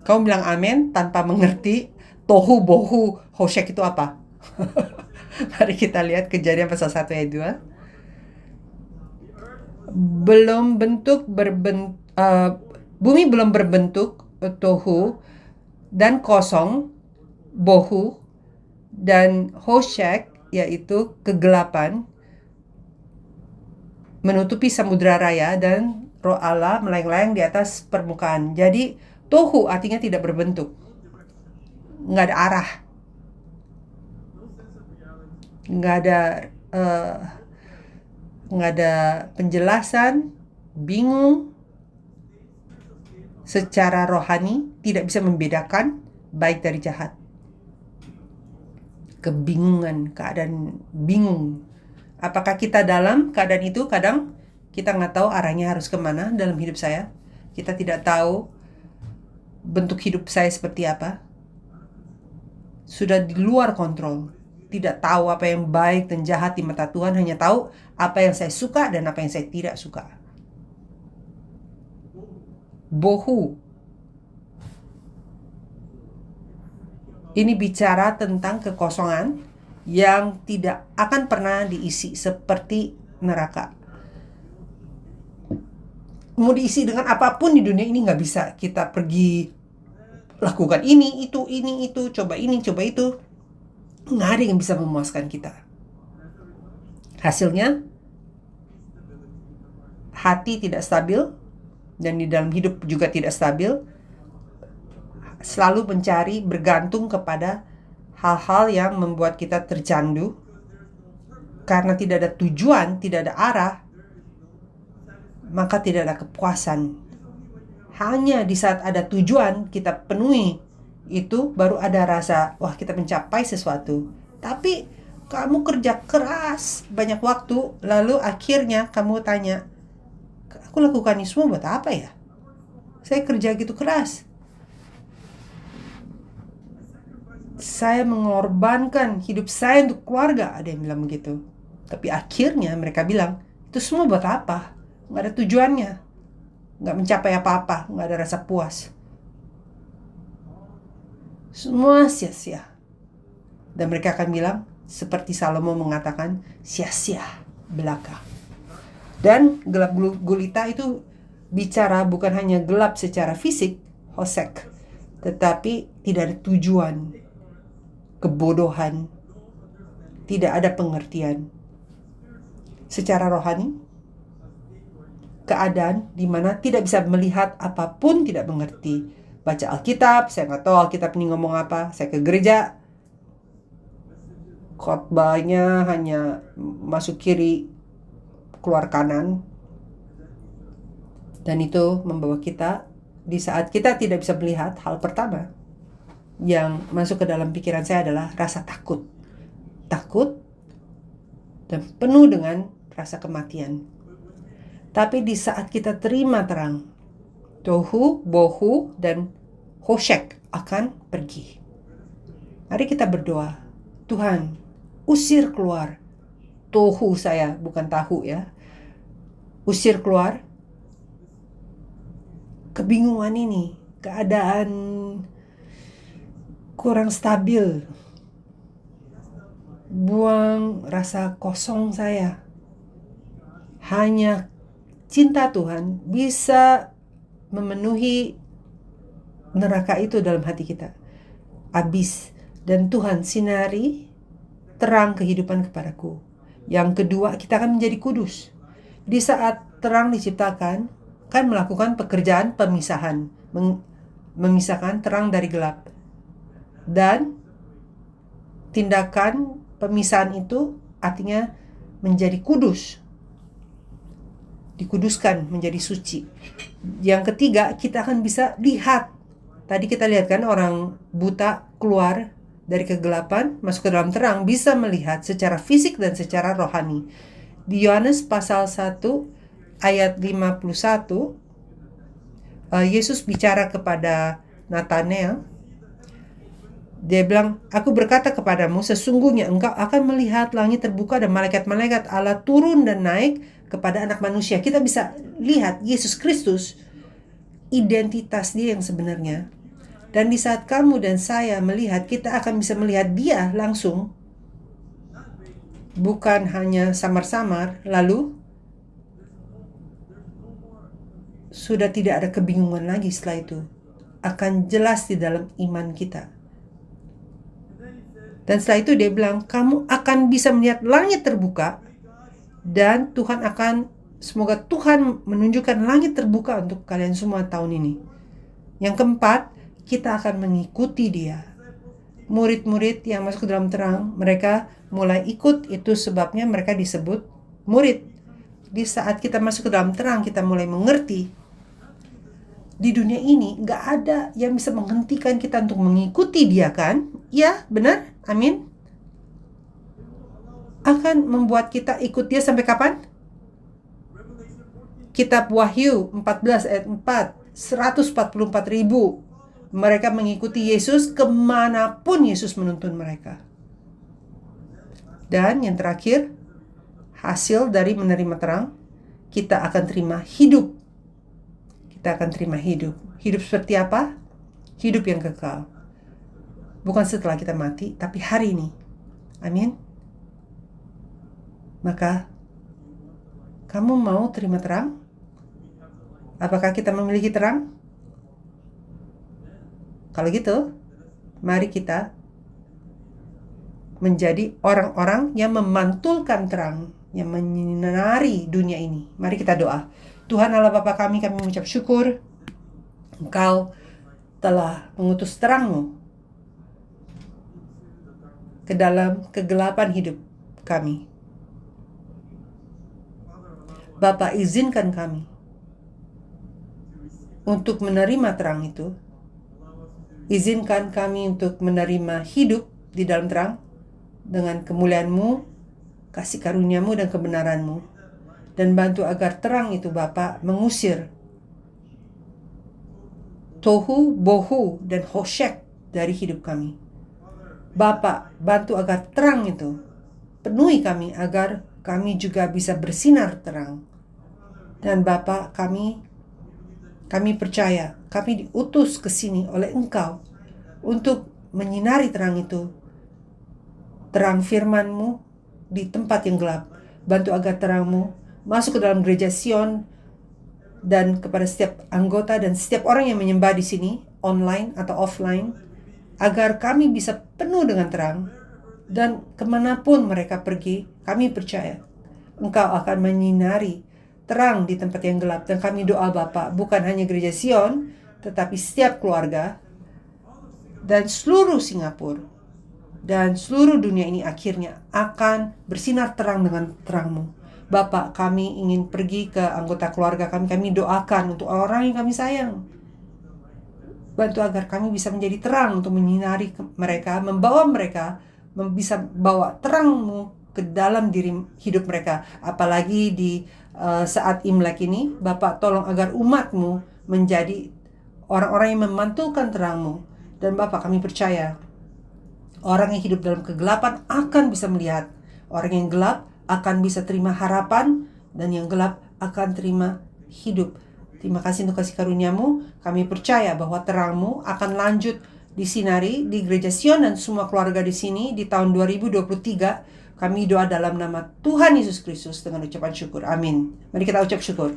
Kamu bilang amin tanpa mengerti tohu bohu hoshek itu apa? Mari kita lihat Kejadian pasal 1 ayat 2. Belum bentuk Bumi belum berbentuk, tohu, dan kosong, bohu, dan hoshek, yaitu kegelapan, menutupi samudra raya, dan roh Allah melayang-layang di atas permukaan. Jadi tohu artinya tidak berbentuk, nggak ada arah, nggak ada nggak ada penjelasan, bingung. Secara rohani tidak bisa membedakan baik dari jahat. Kebingungan, keadaan bingung. Apakah kita dalam keadaan itu? Kadang kita nggak tahu arahnya harus kemana dalam hidup saya. Kita tidak tahu bentuk hidup saya seperti apa. Sudah di luar kontrol. Tidak tahu apa yang baik dan jahat di mata Tuhan. Hanya tahu apa yang saya suka dan apa yang saya tidak suka. Bohu. Ini bicara tentang kekosongan yang tidak akan pernah diisi, seperti neraka. Mau diisi dengan apapun di dunia ini nggak bisa. Kita pergi lakukan ini, itu, coba ini, coba itu. Nggak ada yang bisa memuaskan kita. Hasilnya, hati tidak stabil, dan di dalam hidup juga tidak stabil. Selalu mencari, bergantung kepada hal-hal yang membuat kita tercandu. Karena tidak ada tujuan, tidak ada arah, maka tidak ada kepuasan. Hanya di saat ada tujuan, kita penuhi itu, baru ada rasa, wah, kita mencapai sesuatu. Tapi kamu kerja keras banyak waktu, lalu akhirnya kamu tanya, aku lakukan ini semua buat apa ya? Saya kerja gitu keras, saya mengorbankan hidup saya untuk keluarga. Ada yang bilang begitu. Tapi akhirnya mereka bilang, itu semua buat apa? Nggak ada tujuannya, nggak mencapai apa-apa, nggak ada rasa puas. Semua sia-sia. Dan mereka akan bilang, seperti Salomo mengatakan, sia-sia belaka. Dan gelap gulita itu bicara bukan hanya gelap secara fisik, hosek, tetapi tidak ada tujuan, kebodohan, tidak ada pengertian. Secara rohani, keadaan di mana tidak bisa melihat apapun, tidak mengerti. Baca Alkitab, saya nggak tahu Alkitab ini ngomong apa. Saya ke gereja, khotbahnya hanya masuk kiri, keluar kanan. Dan itu membawa kita, di saat kita tidak bisa melihat, hal pertama yang masuk ke dalam pikiran saya adalah rasa takut. Takut dan penuh dengan rasa kematian. Tapi di saat kita terima terang, tohu, bohu, dan hoshek akan pergi. Mari kita berdoa, Tuhan, usir keluar tohu saya, bukan tahu ya. Usir keluar kebingungan ini, keadaan kurang stabil. Buang rasa kosong saya. Hanya cinta Tuhan bisa memenuhi neraka itu dalam hati kita. Habis. Dan Tuhan sinari terang kehidupan kepadaku. Yang kedua, kita akan menjadi kudus. Di saat terang diciptakan, kan melakukan pekerjaan pemisahan. Memisahkan terang dari gelap. Dan tindakan pemisahan itu artinya menjadi kudus. Dikuduskan, menjadi suci. Yang ketiga, kita akan bisa lihat. Tadi kita lihat kan orang buta keluar dari kegelapan, masuk ke dalam terang, bisa melihat secara fisik dan secara rohani. Di Yohanes pasal 1 ayat 51, Yesus bicara kepada Nathanael. Dia bilang, aku berkata kepadamu, sesungguhnya engkau akan melihat langit terbuka dan malaikat-malaikat Allah turun dan naik kepada anak manusia. Kita bisa lihat Yesus Kristus, identitas dia yang sebenarnya. Dan di saat kamu dan saya melihat, kita akan bisa melihat dia langsung. Bukan hanya samar-samar. Lalu sudah tidak ada kebingungan lagi setelah itu. Akan jelas di dalam iman kita. Dan setelah itu dia bilang, kamu akan bisa melihat langit terbuka, dan semoga Tuhan menunjukkan langit terbuka untuk kalian semua tahun ini. Yang keempat, kita akan mengikuti dia. Murid-murid yang masuk ke dalam terang, mereka mulai ikut, itu sebabnya mereka disebut murid. Di saat kita masuk ke dalam terang, kita mulai mengerti. Di dunia ini gak ada yang bisa menghentikan kita untuk mengikuti dia, kan? Ya, benar? Amin. Akan membuat kita ikut dia sampai kapan? Kitab Wahyu 14 ayat 4, 144.000 mereka mengikuti Yesus kemanapun Yesus menuntun mereka. Dan yang terakhir, hasil dari menerima terang, kita akan terima hidup. Kita akan terima hidup. Hidup seperti apa? Hidup yang kekal. Bukan setelah kita mati, tapi hari ini. Amin. Maka, kamu mau terima terang? Apakah kita memiliki terang? Kalau gitu, mari kita menjadi orang-orang yang memantulkan terang, yang menyinari dunia ini. Mari kita doa. Tuhan Allah Bapa kami mengucap syukur. Engkau telah mengutus terang-Mu ke dalam kegelapan hidup kami. Bapa, izinkan kami untuk menerima terang itu. Izinkan kami untuk menerima hidup di dalam terang dengan kemuliaan-Mu, kasih karunia-Mu dan kebenaran-Mu. Dan bantu agar terang itu Bapa mengusir tohu, bohu, dan hoshek dari hidup kami. Bapa, bantu agar terang itu penuhi kami agar kami juga bisa bersinar terang. Dan Bapa, kami percaya, kami diutus ke sini oleh Engkau untuk menyinari terang itu. Terang firman-Mu di tempat yang gelap. Bantu agar terang-Mu masuk ke dalam gereja Sion dan kepada setiap anggota dan setiap orang yang menyembah di sini, online atau offline, agar kami bisa penuh dengan terang. Dan kemanapun mereka pergi, kami percaya Engkau akan menyinari terang di tempat yang gelap. Dan kami doa Bapa, bukan hanya gereja Sion, tetapi setiap keluarga dan seluruh Singapura dan seluruh dunia ini akhirnya akan bersinar terang dengan terang-Mu. Bapak, kami ingin pergi ke anggota keluarga kami. Kami doakan untuk orang yang kami sayang. Bantu agar kami bisa menjadi terang untuk menyinari mereka, membawa mereka, bisa bawa terang-Mu ke dalam diri hidup mereka. Apalagi di saat Imlek ini, Bapak tolong agar umat-Mu menjadi orang-orang yang memantulkan terang-Mu. Dan Bapak, kami percaya orang yang hidup dalam kegelapan akan bisa melihat. Orang yang gelap akan bisa terima harapan, dan yang gelap akan terima hidup. Terima kasih untuk kasih karunia-Mu. Kami percaya bahwa terang-Mu akan lanjut disinari di gereja Sion dan semua keluarga di sini di tahun 2023. Kami doa dalam nama Tuhan Yesus Kristus dengan ucapan syukur. Amin. Mari kita ucap syukur.